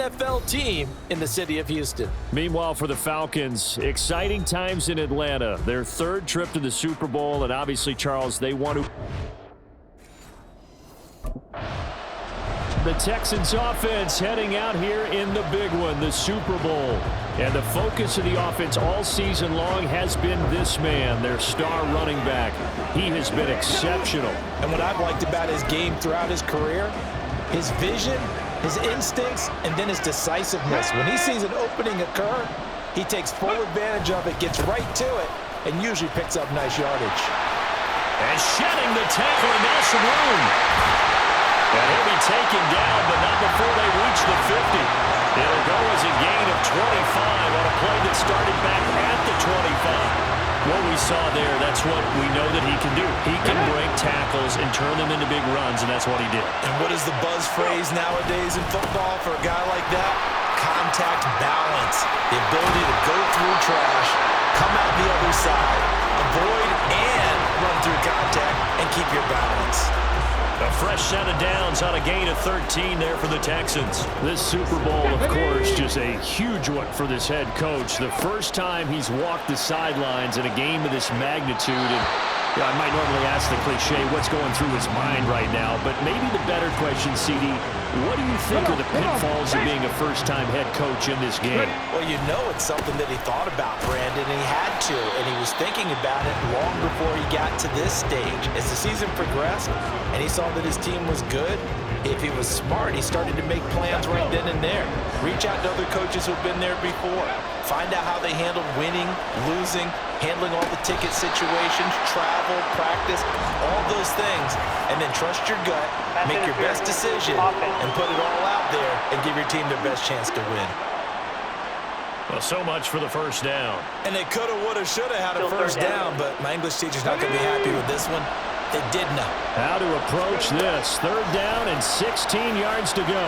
NFL team in the city of Houston. Meanwhile, for the Falcons, exciting times in Atlanta. Their third trip to the Super Bowl, and obviously, Charles, they want to... The Texans offense heading out here in the big one, the Super Bowl. And the focus of the offense all season long has been this man, their star running back. He has been exceptional. And what I've liked about his game throughout his career, his vision, his instincts, and then his decisiveness. When he sees an opening occur, he takes full advantage of it, gets right to it, and usually picks up nice yardage. And shedding the tackle, and now some room. And he'll be taken down, but not before they reach the 50. It'll go as a gain of 25 on a play that started back at the 25. What we saw there, that's what we know that he can do. He can break tackles and turn them into big runs, and that's what he did. And what is the buzz phrase nowadays in football for a guy like that? Contact balance. The ability to go through trash, come out the other side, avoid and run through contact, and keep your balance. A fresh set of downs on a gain of 13 there for the Texans. This Super Bowl, of course, just a huge one for this head coach. The first time he's walked the sidelines in a game of this magnitude. And I might normally ask the cliche, what's going through his mind right now? But maybe the better question, CD, what do you think are the pitfalls of being a first-time head coach in this game? Well, you know it's something that he thought about, Brandon, and he had to. And he was thinking about it long before he got to this stage. As the season progressed and he saw that his team was good, if he was smart, he started to make plans right then and there. Reach out to other coaches who've been there before. Find out how they handled winning, losing, handling all the ticket situations, travel, practice, all those things. And then trust your gut, make your best decision, and put it all out there and give your team their best chance to win. Well, so much for the first down. And they coulda, woulda, shoulda had a first down, but my English teacher's not going to be happy with this one. They did know. How to approach this. Third down and 16 yards to go.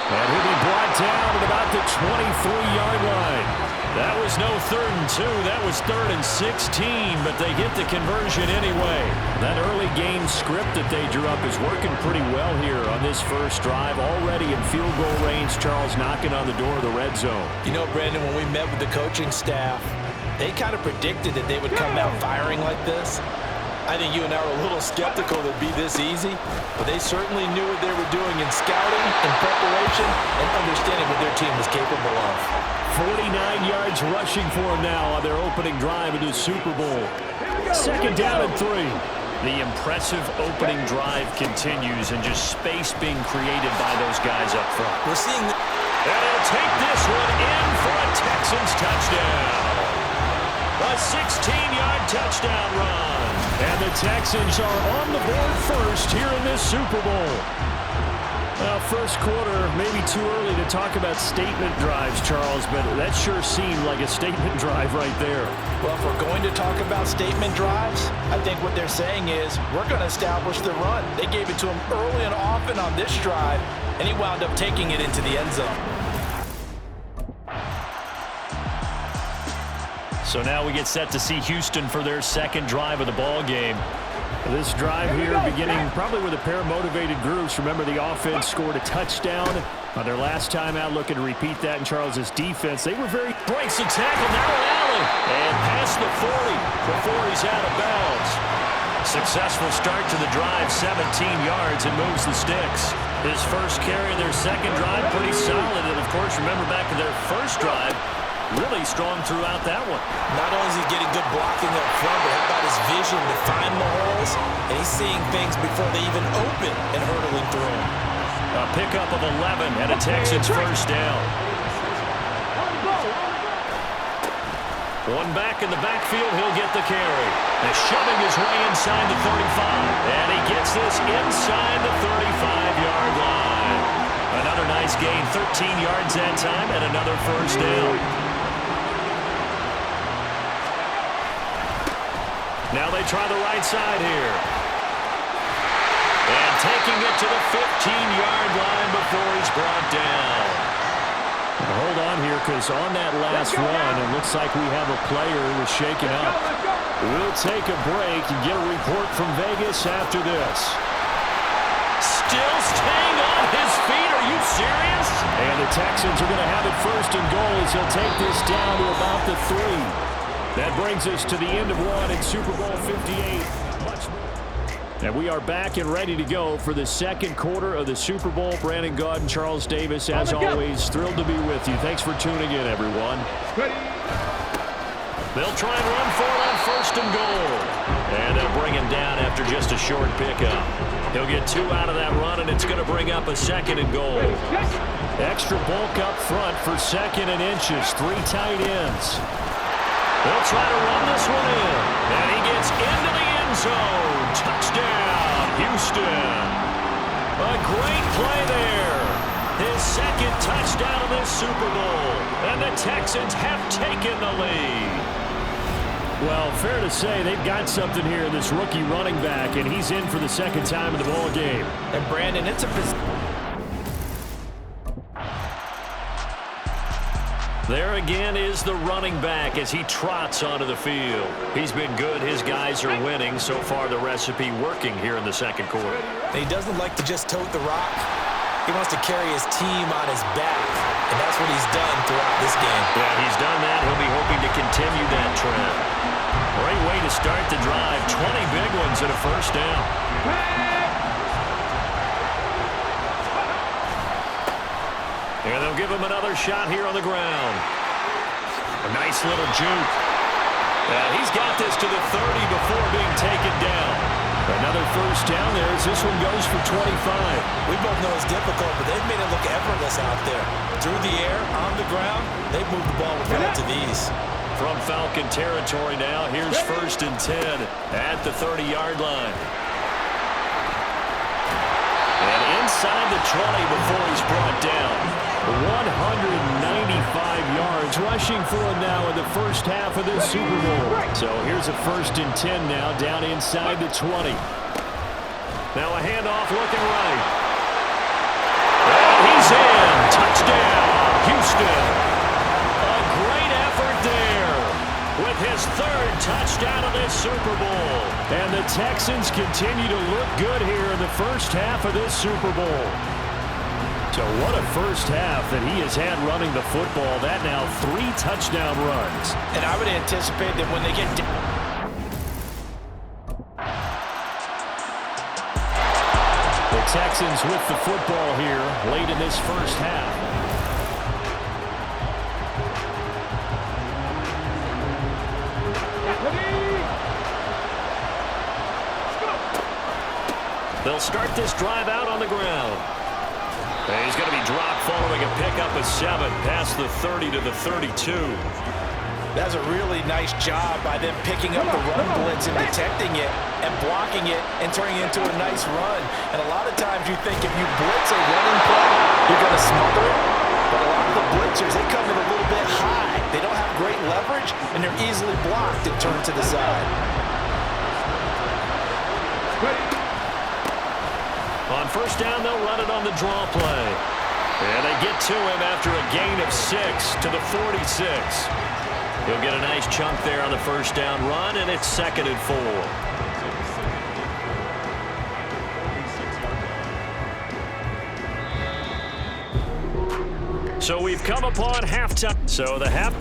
And he'll be brought down at about the 23-yard line. That was no 3rd and 2. That was 3rd and 16, but they get the conversion anyway. That early game script that they drew up is working pretty well here on this first drive. Already in field goal range, Charles knocking on the door of the red zone. You know, Brandon, when we met with the coaching staff, they kind of predicted that they would come out firing like this. I think you and I were a little skeptical that it'd be this easy, but they certainly knew what they were doing in scouting, in preparation, and understanding what their team was capable of. 49 yards rushing for them now on their opening drive into the Super Bowl. Second down and 3. The impressive opening drive continues, and just space being created by those guys up front. We're seeing... And he'll take this one in for a Texans touchdown. A 16-yard touchdown run. And the Texans are on the board first here in this Super Bowl. Well, first quarter, maybe too early to talk about statement drives, Charles, but that sure seemed like a statement drive right there. Well, if we're going to talk about statement drives, I think what they're saying is we're going to establish the run. They gave it to him early and often on this drive, and he wound up taking it into the end zone. So now we get set to see Houston for their second drive of the ball game. This drive here beginning probably with a pair of motivated groups. Remember, the offense scored a touchdown on their last time out, looking to repeat that in Charles's defense. They were very... Breaks a tackle, narrow alley, and past the 40 before he's out of bounds. Successful start to the drive, 17 yards, and moves the sticks. His first carry of their second drive, pretty solid. And, of course, remember back to their first drive, really strong throughout that one. Not only is he getting good blocking up front, but how about his vision to find the holes? And he's seeing things before they even open and hurdling through them. A pickup of 11 and a Texans first down. One back in the backfield, he'll get the carry. And shoving his way inside the 35. And he gets this inside the 35-yard line. Another nice gain, 13 yards that time, and another first down. Now they try the right side here. And taking it to the 15-yard line before he's brought down. Now hold on here, because on that last run, it looks like we have a player who was shaken up. We'll take a break and get a report from Vegas after this. Still staying on his feet. Are you Texans are going to have it first and goal as he'll take this down to about the 3. That brings us to the end of one in Super Bowl 58. Much more. And we are back and ready to go for the second quarter of the Super Bowl. Brandon Gaud and Charles Davis, as always, thrilled to be with you. Thanks for tuning in, everyone. Ready. They'll try and run for it on first and goal. And they'll bring him down after just a short pickup. He'll get 2 out of that run, and it's going to bring up a second and goal. Extra bulk up front for second and inches. 3 tight ends. They'll try to run this one in. And he gets into the end zone. Touchdown, Houston. A great play there. His second touchdown of this Super Bowl. And the Texans have taken the lead. Well, fair to say they've got something here in this rookie running back, and he's in for the second time in the ball game. And Brandon, it's a There again is the running back as he trots onto the field. He's been good. His guys are winning. So far, the recipe working here in the second quarter. He doesn't like to just tote the rock. He wants to carry his team on his back, and that's what he's done throughout this game. Yeah, he's done that. He'll be hoping to continue that trend. Great way to start the drive. 20 big ones and a first down. And they'll give him another shot here on the ground. A nice little juke. He's got this to the 30 before being taken down. Another first down there as this one goes for 25. We both know it's difficult, but they've made it look effortless out there. Through the air, on the ground, they've moved the ball with relative ease. From Falcon territory now, here's first and 10 at the 30-yard line. And inside the 20 before he's brought down. 195 yards rushing for him now in the first half of this Super Bowl. So here's a first and 10 now down inside the 20. Now a handoff looking right. And he's in. Touchdown, Houston. A great effort there with his 3rd touchdown of this Super Bowl. And the Texans continue to look good here in the first half of this Super Bowl. So what a first half that he has had running the football. That now 3 touchdown runs. And I would anticipate that when they get down. The Texans with the football here late in this first half. They'll start this drive out on the ground. And he's going to be dropped following a pickup of 7 past the 30 to the 32. That's a really nice job by them picking up the run blitz and detecting it and blocking it and turning it into a nice run. And a lot of times you think if you blitz a running play, you're going to smother it. But a lot of the blitzers, they come in a little bit high. They don't have great leverage, and they're easily blocked and turned to the side. On first down, they'll run it on the draw play. And they get to him after a gain of 6 to the 46. He'll get a nice chunk there on the first down run, and it's 2nd and 4. So we've come upon halftime. So the half.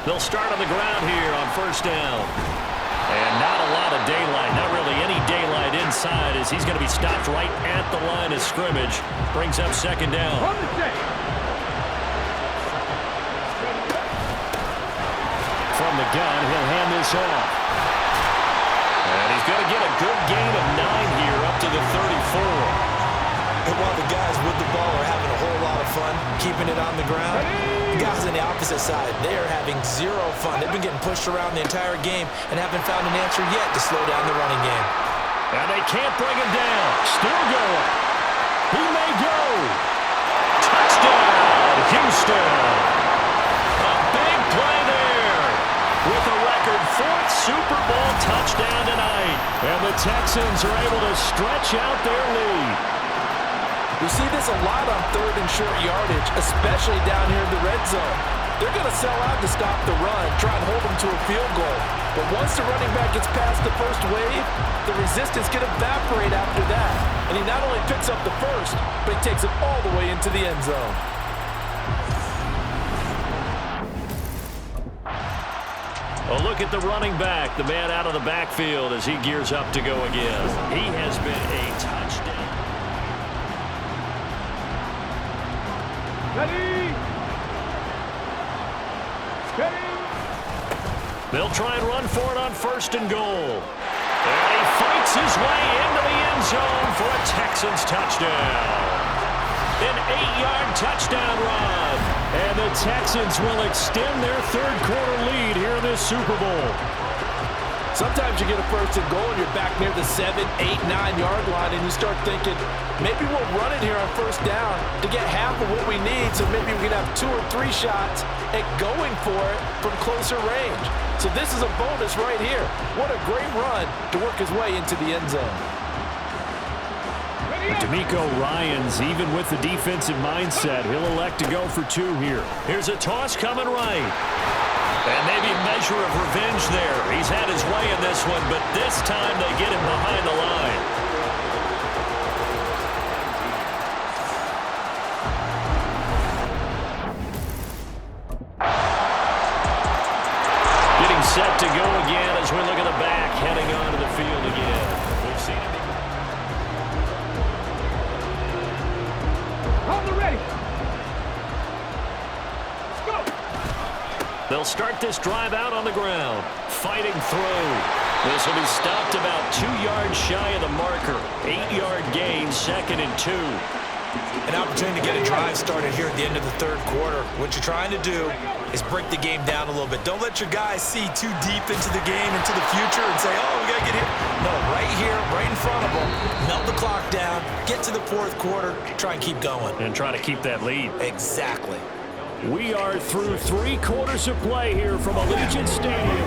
They'll start on the ground here on first down. And not a lot of daylight, not really any daylight inside as he's going to be stopped right at the line of scrimmage. Brings up 2nd down. From the gun, he'll hand this off. And he's going to get a good gain of 9 here up to the 34. And while the guys with the ball are having a whole lot of fun keeping it on the ground, the guys on the opposite side, they are having 0 fun. They've been getting pushed around the entire game and haven't found an answer yet to slow down the running game. And they can't bring him down. Still going. He may go. Touchdown, Houston. A big play there with a record 4th Super Bowl touchdown tonight. And the Texans are able to stretch out their lead. We see this a lot on 3rd and short yardage, especially down here in the red zone. They're going to sell out to stop the run, try and hold them to a field goal. But once the running back gets past the first wave, the resistance can evaporate after that. And he not only picks up the first, but he takes it all the way into the end zone. A look at the running back, the man out of the backfield as he gears up to go again. He has been a touchdown. Ready? They'll try and run for it on 1st and goal. And he fights his way into the end zone for a Texans touchdown. An 8-yard touchdown run. And the Texans will extend their third-quarter lead here in this Super Bowl. Sometimes you get a 1st and goal and you're back near the 7, 8, 9-yard line and you start thinking, maybe we'll run it here on 1st down to get half of what we need so maybe we can have 2 or 3 shots at going for it from closer range. So this is a bonus right here. What a great run to work his way into the end zone. DeMeco Ryans, even with the defensive mindset, he'll elect to go for 2 here. Here's a toss coming right. And maybe a measure of revenge there. He's had his way in this one, but this time they get him behind the line. Getting set to go again as we look at the back, heading onto the field again. We've seen him. On the ready. Let's go. They'll start this drive out on the ground. Fighting through. This will be stopped about 2 yards shy of the marker. 8-yard gain, 2nd and 2. An opportunity to get a drive started here at the end of the third quarter. What you're trying to do is break the game down a little bit. Don't let your guys see too deep into the game, into the future, and say, oh, we got to get here. No, right here, right in front of them, melt the clock down, get to the 4th quarter, try and keep going. And try to keep that lead. Exactly. We are through 3 quarters of play here from Allegiant Stadium.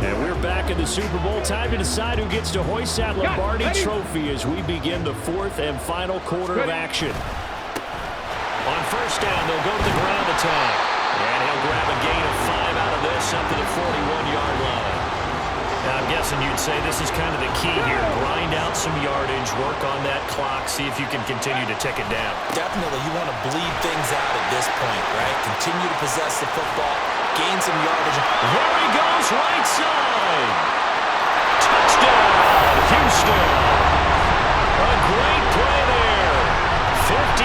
And we're back in the Super Bowl. Time to decide who gets to hoist that Lombardi Trophy as we begin the 4th and final quarter of action. On 1st down, they'll go to the ground attack. And he'll grab a gain of 5 out of this up to the 41-yard line. Now, I'm guessing you'd say this is kind of the key here. Grind out some yardage, work on that clock, see if you can continue to tick it down. Definitely, you want to bleed things out at this point, right? Continue to possess the football, gain some yardage. There he goes, right side. Touchdown, Houston. A great play there. 59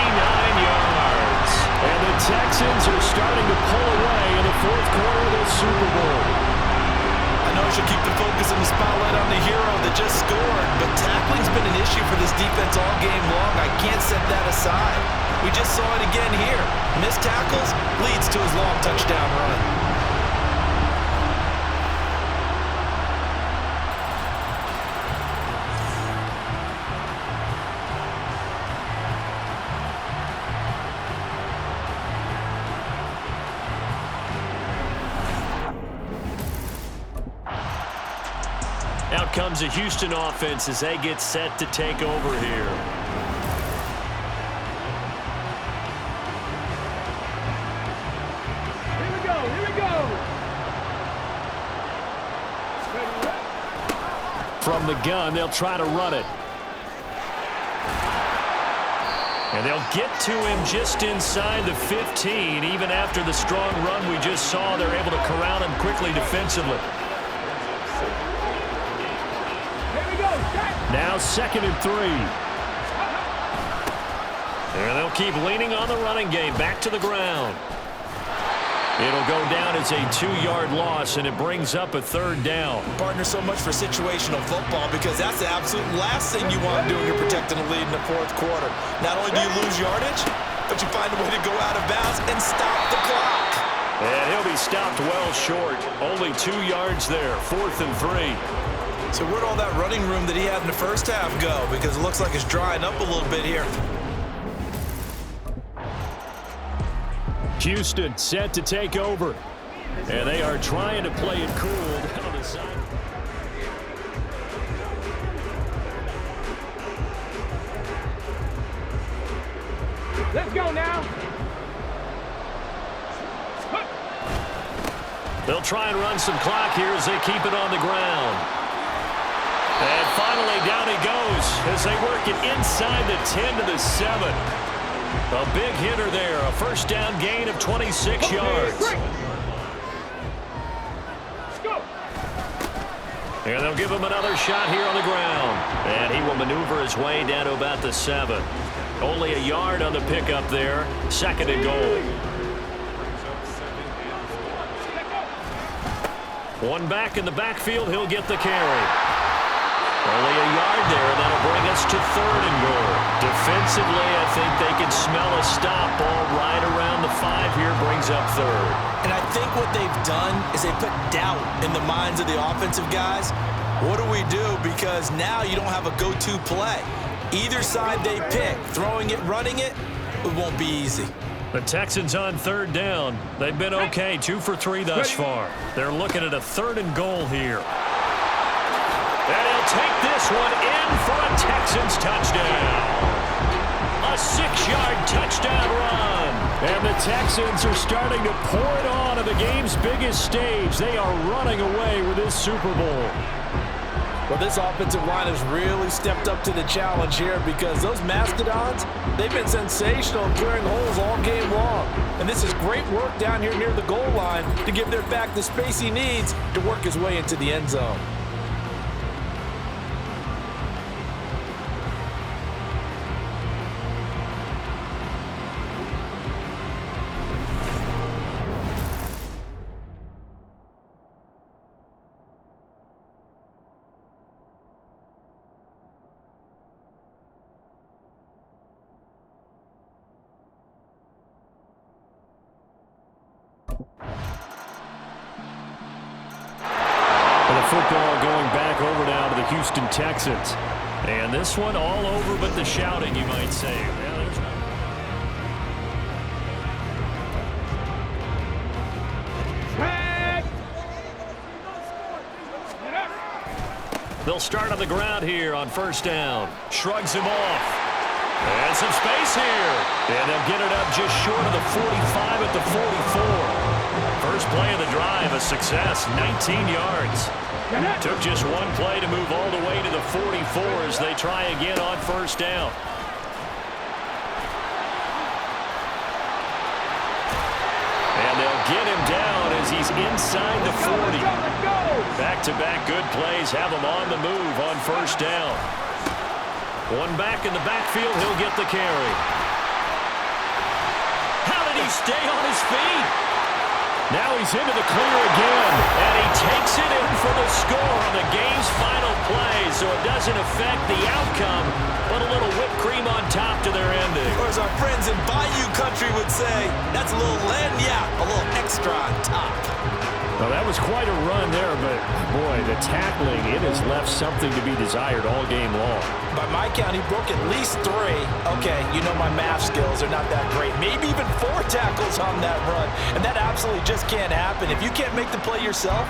yards. And the Texans are starting to pull away in the 4th quarter of this Super Bowl. I know I should keep the focus and the spotlight on the hero that just scored, but tackling's been an issue for this defense all game long. I can't set that aside. We just saw it again here. Missed tackles leads to his long touchdown run. Out comes a Houston offense as they get set to take over here. Here we go. Here we go. From the gun, they'll try to run it. And they'll get to him just inside the 15. Even after the strong run we just saw, they're able to corral him quickly defensively. Now 2nd and 3. And they'll keep leaning on the running game. Back to the ground. It'll go down as a 2-yard loss, and it brings up a 3rd down. Partner, so much for situational football because that's the absolute last thing you want to do when you're protecting a lead in the 4th quarter. Not only do you lose yardage, but you find a way to go out of bounds and stop the clock. And he'll be stopped well short. Only 2 yards there. 4th and 3. So where'd all that running room that he had in the first half go? Because it looks like it's drying up a little bit here. Houston set to take over. And they are trying to play it cool down the side. Let's go now. They'll try and run some clock here as they keep it on the ground. And finally, down he goes as they work it inside the 10 to the 7. A big hitter there, a first down gain of 26 yards. Let's go. And they'll give him another shot here on the ground. And he will maneuver his way down to about the 7. Only a yard on the pickup there. Second and goal. One back in the backfield, he'll get the carry. Only a yard there, and that'll bring us to third and goal. Defensively, I think they can smell a stop. Ball right around the 5 here, brings up third. And I think what they've done is they put doubt in the minds of the offensive guys. What do we do? Because now you don't have a go-to play. Either side they pick, throwing it, running it, it won't be easy. The Texans on third down. They've been okay, 2 for 3 thus far. They're looking at a third and goal here. And he'll take this one in for a Texans touchdown. A 6-yard touchdown run. And the Texans are starting to pour it on the game's biggest stage. They are running away with this Super Bowl. Well, this offensive line has really stepped up to the challenge here because those Mastodons, they've been sensational in clearing holes all game long. And this is great work down here near the goal line to give their back the space he needs to work his way into the end zone. Football going back over now to the Houston Texans. And this one all over but the shouting, you might say. They'll start on the ground here on first down. Shrugs him off. And some space here. And they'll get it up just short of the 45 at the 44. First play of the drive, a success, 19 yards. Took just one play to move all the way to the 44 as they try again on first down. And they'll get him down as he's inside the 40. Back-to-back good plays have him on the move on first down. One back in the backfield, he'll get the carry. How did he stay on his feet? Now he's into the clear again, and he takes it in for the score on the game's final play, so it doesn't affect the outcome, but a little whipped cream on top to their ending. Or as our friends in Bayou Country would say, that's a little lagniappe, a little extra on top. Well, that was quite a run there, but, boy, the tackling, it has left something to be desired all game long. By my count, he broke at least 3. Okay, you know my math skills are not that great. Maybe even 4 tackles on that run, and that absolutely just can't happen. If you can't make the play yourself,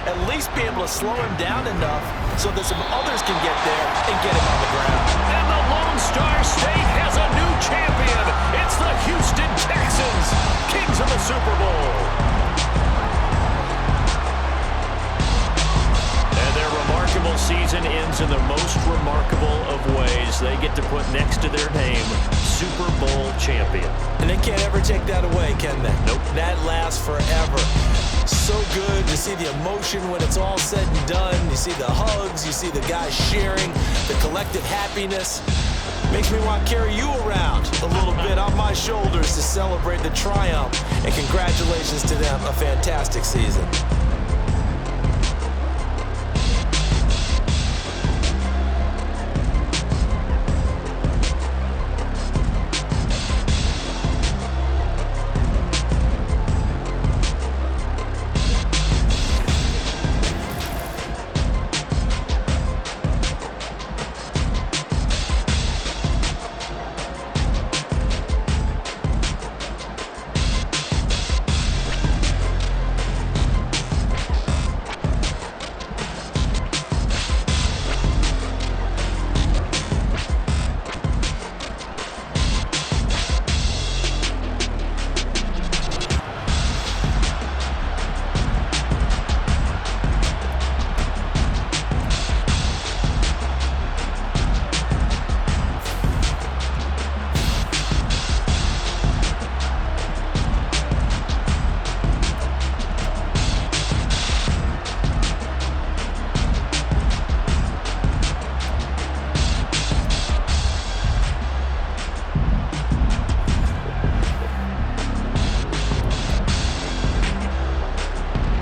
at least be able to slow him down enough so that some others can get there and get him on the ground. And the Lone Star State has a new champion. It's the Houston Texans, kings of the Super Bowl. Their remarkable season ends in the most remarkable of ways. They get to put next to their name, Super Bowl champion. And they can't ever take that away, can they? Nope. That lasts forever. So good to see the emotion when it's all said and done. You see the hugs, you see the guys sharing, the collective happiness. Makes me want to carry you around a little bit on my shoulders to celebrate the triumph. And congratulations to them, a fantastic season.